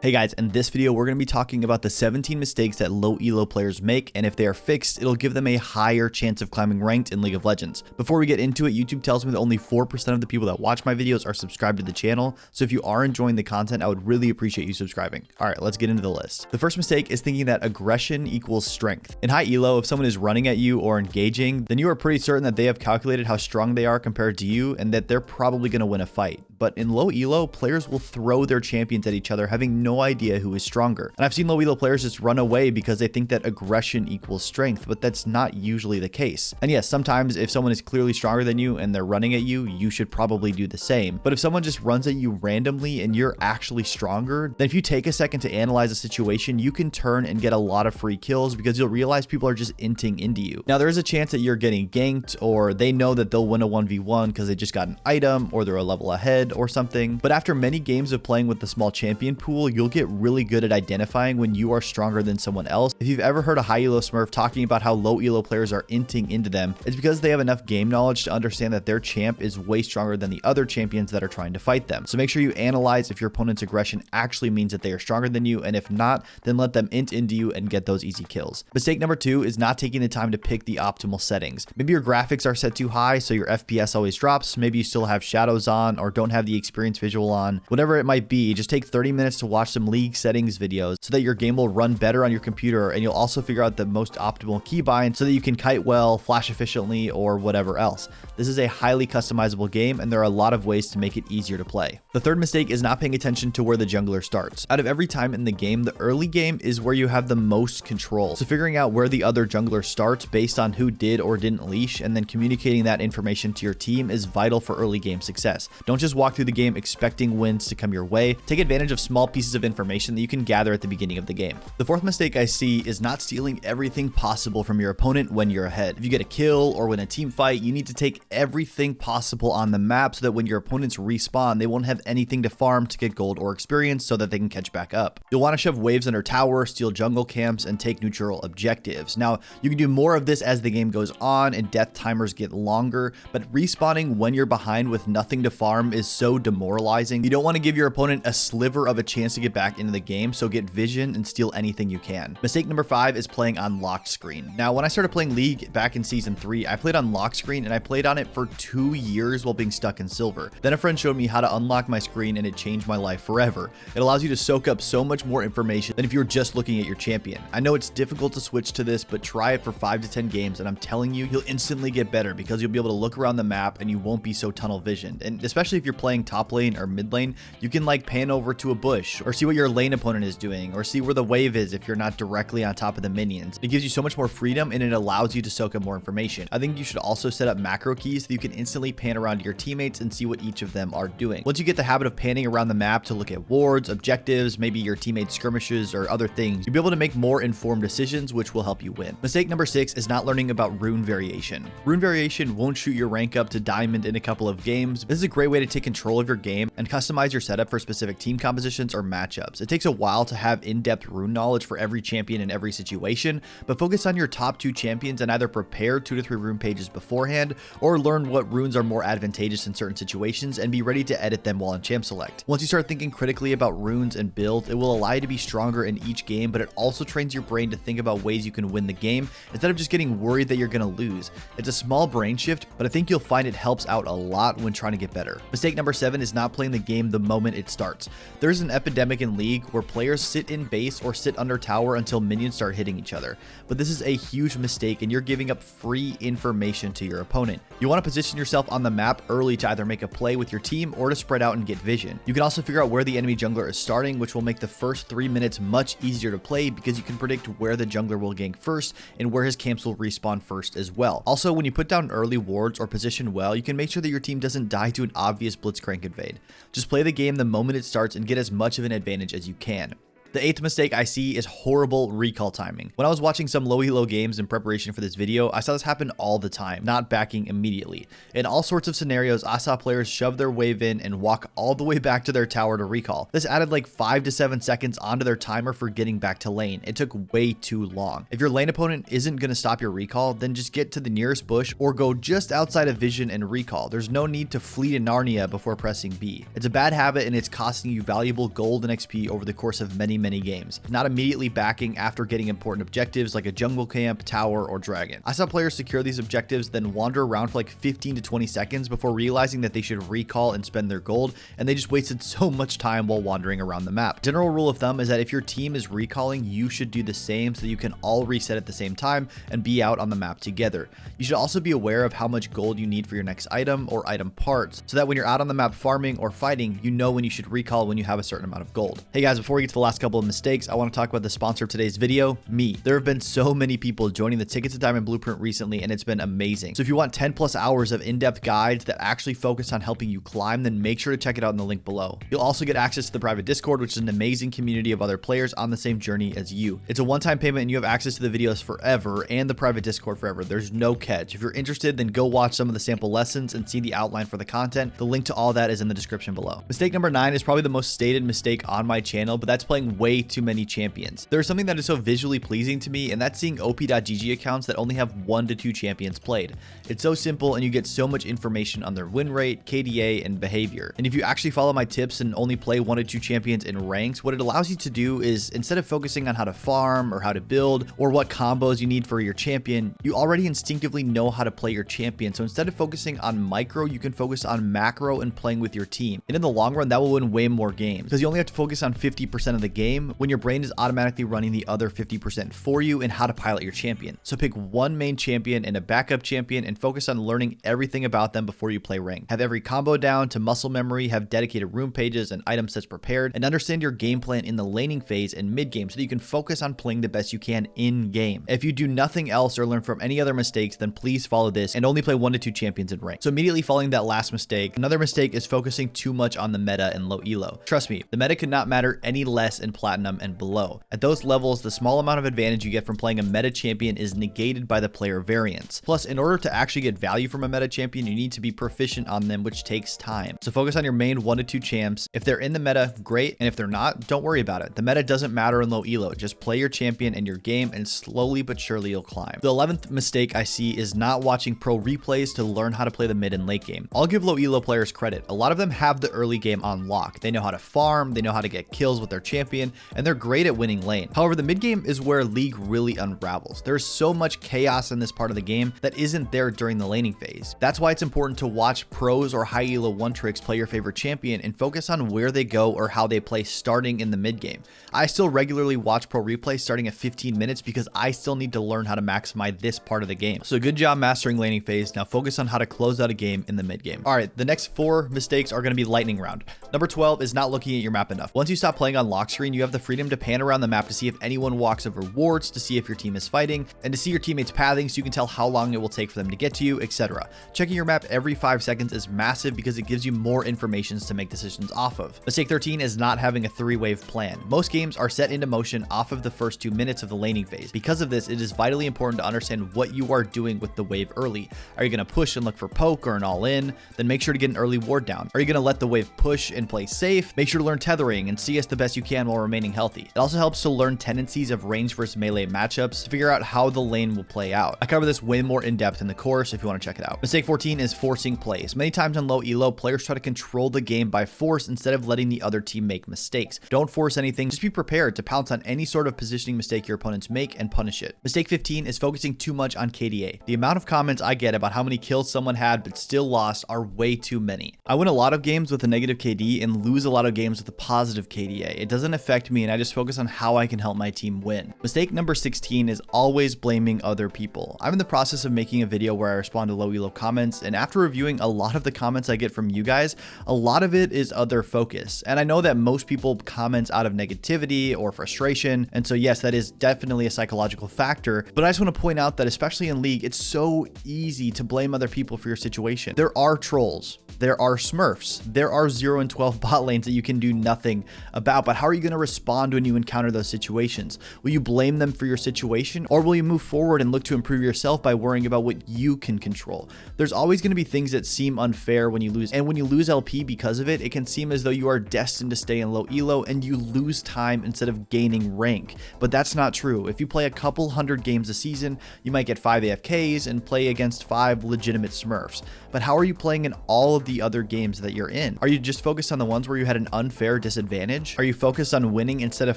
Hey guys, in this video, we're going to be talking about the 17 mistakes that low elo players make, and if they are fixed, it'll give them a higher chance of climbing ranked in League of Legends. Before we get into it, YouTube tells me that only 4% of the people that watch my videos are subscribed to the channel, so if you are enjoying the content, I would really appreciate you subscribing. Alright, let's get into the list. The first mistake is thinking that aggression equals strength. In high elo, if someone is running at you or engaging, then you are pretty certain that they have calculated how strong they are compared to you, and that they're probably going to win a fight. But in low elo, players will throw their champions at each other, having no idea who is stronger. And I've seen low elo players just run away because they think that aggression equals strength, but that's not usually the case. And yes, sometimes if someone is clearly stronger than you and they're running at you, you should probably do the same. But if someone just runs at you randomly and you're actually stronger, then if you take a second to analyze the situation, you can turn and get a lot of free kills because you'll realize people are just inting into you. Now, there is a chance that you're getting ganked, or they know that they'll win a 1v1 because they just got an item or they're a level ahead or something. But after many games of playing with the small champion pool, you'll get really good at identifying when you are stronger than someone else. If you've ever heard a high elo smurf talking about how low elo players are inting into them, it's because they have enough game knowledge to understand that their champ is way stronger than the other champions that are trying to fight them. So make sure you analyze if your opponent's aggression actually means that they are stronger than you, and if not, then let them int into you and get those easy kills. Mistake number 2 is not taking the time to pick the optimal settings. Maybe your graphics are set too high, so your FPS always drops. Maybe you still have shadows on or don't have the experience visual on. Whatever it might be, just take 30 minutes to watch some League settings videos so that your game will run better on your computer, and you'll also figure out the most optimal keybind so that you can kite well, flash efficiently, or whatever else. This is a highly customizable game, and there are a lot of ways to make it easier to play. The third mistake is not paying attention to where the jungler starts. Out of every time in the game, the early game is where you have the most control. So figuring out where the other jungler starts based on who did or didn't leash, and then communicating that information to your team is vital for early game success. Don't just walk through the game expecting wins to come your way. Take advantage of small pieces of information that you can gather at the beginning of the game. The fourth mistake I see is not stealing everything possible from your opponent when you're ahead. If you get a kill or win a team fight, you need to take everything possible on the map so that when your opponents respawn, they won't have anything to farm to get gold or experience so that they can catch back up. You'll want to shove waves under tower, steal jungle camps, and take neutral objectives. Now, you can do more of this as the game goes on and death timers get longer, but respawning when you're behind with nothing to farm is so demoralizing. You don't want to give your opponent a sliver of a chance to get back into the game, so get vision and steal anything you can. Mistake number 5 is playing on locked screen. Now, when I started playing League back in season 3, I played on locked screen, and I played on it for 2 years while being stuck in silver. Then a friend showed me how to unlock my screen, and it changed my life forever. It allows you to soak up so much more information than if you're just looking at your champion. I know it's difficult to switch to this, but try it for 5 to 10 games, and I'm telling you, you'll instantly get better because you'll be able to look around the map and you won't be so tunnel visioned. And especially if you're playing top lane or mid lane, you can like pan over to a bush or see what your lane opponent is doing, or see where the wave is if you're not directly on top of the minions. It gives you so much more freedom, and it allows you to soak up more information. I think you should also set up macro keys so that you can instantly pan around to your teammates and see what each of them are doing. Once you get the habit of panning around the map to look at wards, objectives, maybe your teammates' skirmishes or other things, you'll be able to make more informed decisions, which will help you win. Mistake number 6 is not learning about rune variation. Rune variation won't shoot your rank up to diamond in a couple of games. This is a great way to take control of your game and customize your setup for specific team compositions or matchups. It takes a while to have in-depth rune knowledge for every champion in every situation, but focus on your top 2 champions and either prepare 2 to 3 rune pages beforehand, or learn what runes are more advantageous in certain situations and be ready to edit them while in champ select. Once you start thinking critically about runes and build, it will allow you to be stronger in each game, but it also trains your brain to think about ways you can win the game instead of just getting worried that you're going to lose. It's a small brain shift, but I think you'll find it helps out a lot when trying to get better. Mistake number 7 is not playing the game the moment it starts. There's an epidemic in League where players sit in base or sit under tower until minions start hitting each other. But this is a huge mistake, and you're giving up free information to your opponent. You want to position yourself on the map early to either make a play with your team or to spread out and get vision. You can also figure out where the enemy jungler is starting, which will make the first 3 minutes much easier to play because you can predict where the jungler will gank first and where his camps will respawn first as well. Also, when you put down early wards or position well, you can make sure that your team doesn't die to an obvious blitzcrank invade. Just play the game the moment it starts and get as much of an advantage as you can. The 8th mistake I see is horrible recall timing. When I was watching some low elo games in preparation for this video, I saw this happen all the time, not backing immediately. In all sorts of scenarios, I saw players shove their wave in and walk all the way back to their tower to recall. This added like 5 to 7 seconds onto their timer for getting back to lane. It took way too long. If your lane opponent isn't going to stop your recall, then just get to the nearest bush or go just outside of vision and recall. There's no need to flee to Narnia before pressing B. It's a bad habit and it's costing you valuable gold and XP over the course of many games. Not immediately backing after getting important objectives like a jungle camp, tower, or dragon. I saw players secure these objectives, then wander around for like 15 to 20 seconds before realizing that they should recall and spend their gold, and they just wasted so much time while wandering around the map. General rule of thumb is that if your team is recalling, you should do the same so that you can all reset at the same time and be out on the map together. You should also be aware of how much gold you need for your next item or item parts, so that when you're out on the map farming or fighting, you know when you should recall when you have a certain amount of gold. Hey guys, before we get to the last couple of mistakes, I want to talk about the sponsor of today's video, me. There have been so many people joining the Ticket to Diamond Blueprint recently, and it's been amazing. So if you want 10+ hours of in-depth guides that actually focus on helping you climb, then make sure to check it out in the link below. You'll also get access to the private Discord, which is an amazing community of other players on the same journey as you. It's a one-time payment and you have access to the videos forever and the private Discord forever. There's no catch. If you're interested, then go watch some of the sample lessons and see the outline for the content. The link to all that is in the description below. Mistake number 9 is probably the most stated mistake on my channel, but that's playing way too many champions. There's something that is so visually pleasing to me, and that's seeing OP.GG accounts that only have 1 to 2 champions played. It's so simple and you get so much information on their win rate, KDA, and behavior. And if you actually follow my tips and only play 1 to 2 champions in ranks, what it allows you to do is, instead of focusing on how to farm or how to build or what combos you need for your champion, you already instinctively know how to play your champion. So instead of focusing on micro, you can focus on macro and playing with your team. And in the long run, that will win way more games because you only have to focus on 50% of the game when your brain is automatically running the other 50% for you and how to pilot your champion. So pick one main champion and a backup champion and focus on learning everything about them before you play rank. Have every combo down to muscle memory, have dedicated room pages and item sets prepared, and understand your game plan in the laning phase and mid game so that you can focus on playing the best you can in game. If you do nothing else or learn from any other mistakes, then please follow this and only play 1 to 2 champions in rank. So immediately following that last mistake, another mistake is focusing too much on the meta and low elo. Trust me, the meta could not matter any less in platinum and below. At those levels, the small amount of advantage you get from playing a meta champion is negated by the player variance. Plus, in order to actually get value from a meta champion, you need to be proficient on them, which takes time. So focus on your main 1 to 2 champs. If they're in the meta, great. And if they're not, don't worry about it. The meta doesn't matter in low elo. Just play your champion and your game, and slowly but surely you'll climb. The 11th mistake I see is not watching pro replays to learn how to play the mid and late game. I'll give low elo players credit. A lot of them have the early game on lock. They know how to farm, they know how to get kills with their champion, and they're great at winning lane. However, the mid game is where League really unravels. There's so much chaos in this part of the game that isn't there during the laning phase. That's why it's important to watch pros or high elo one tricks play your favorite champion and focus on where they go or how they play starting in the mid game. I still regularly watch pro replays starting at 15 minutes because I still need to learn how to maximize this part of the game. So good job mastering laning phase. Now focus on how to close out a game in the mid game. All right, the next 4 mistakes are going to be lightning round. Number 12 is not looking at your map enough. Once you stop playing on lock screen, you have the freedom to pan around the map to see if anyone walks over wards, to see if your team is fighting, and to see your teammates pathing so you can tell how long it will take for them to get to you, etc. Checking your map every 5 seconds is massive because it gives you more information to make decisions off of. Mistake 13 is not having a 3-wave plan. Most games are set into motion off of the first 2 minutes of the laning phase. Because of this, it is vitally important to understand what you are doing with the wave early. Are you going to push and look for poke or an all-in? Then make sure to get an early ward down. Are you going to let the wave push and play safe? Make sure to learn tethering and CS the best you can while remaining healthy. It also helps to learn tendencies of range versus melee matchups to figure out how the lane will play out. I cover this way more in depth in the course if you want to check it out. Mistake 14 is forcing plays. Many times on low elo, players try to control the game by force instead of letting the other team make mistakes. Don't force anything, just be prepared to pounce on any sort of positioning mistake your opponents make and punish it. Mistake 15 is focusing too much on KDA. The amount of comments I get about how many kills someone had but still lost are way too many. I win a lot of games with a negative KD and lose a lot of games with a positive KDA. It doesn't affect me and I just focus on how I can help my team win. Mistake number 16 is always blaming other people. I'm in the process of making a video where I respond to low elo comments, and after reviewing a lot of the comments I get from you guys, a lot of it is other focus. And I know that most people comment out of negativity or frustration, and so yes, that is definitely a psychological factor, but I just want to point out that especially in League, it's so easy to blame other people for your situation. There are trolls, there are smurfs, there are 0 and 12 bot lanes that you can do nothing about, but how are you going to respond when you encounter those situations? Will you blame them for your situation, or will you move forward and look to improve yourself by worrying about what you can control? There's always going to be things that seem unfair when you lose, and when you lose LP because of it, it can seem as though you are destined to stay in low elo and you lose time instead of gaining rank. But that's not true. If you play a couple hundred games a season, you might get 5 AFKs and play against 5 legitimate smurfs. But how are you playing in all of the other games that you're in? Are you just focused on the ones where you had an unfair disadvantage? Are you focused on winning instead of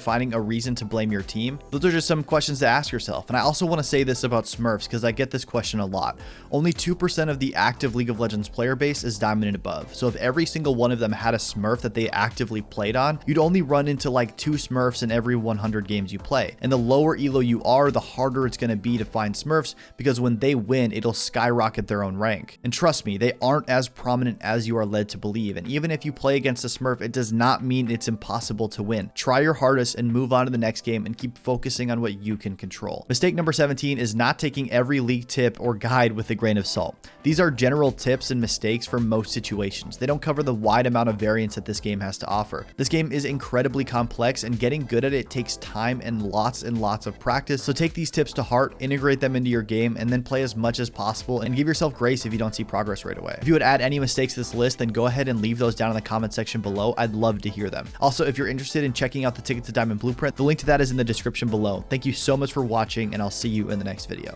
finding a reason to blame your team? Those are just some questions to ask yourself. And I also want to say this about smurfs because I get this question a lot. Only 2% of the active League of Legends player base is diamond and above. So if every single one of them had a smurf that they actively played on, you'd only run into like 2 smurfs in every 100 games you play. And the lower elo you are, the harder it's going to be to find smurfs, because when they win, it'll skyrocket their own rank. And trust me, they aren't as prominent as you are led to believe. And even if you play against a smurf, it does not mean it's impossible to win. Try your hardest and move on to the next game and keep focusing on what you can control. Mistake number 17 is not taking every league tip or guide with a grain of salt. These are general tips and mistakes for most situations. They don't cover the wide amount of variance that this game has to offer. This game is incredibly complex, and getting good at it takes time and lots of practice. So take these tips to heart, integrate them into your game, and then play as much as possible, and give yourself grace if you don't see progress right away. If you would add any mistakes to this list, then go ahead and leave those down in the comment section below. I'd love to hear them. Also, if you're interested in checking out the Ticket to Diamond Blueprint, the link to that is in the description below. Thank you so much for watching, and I'll see you in the next video.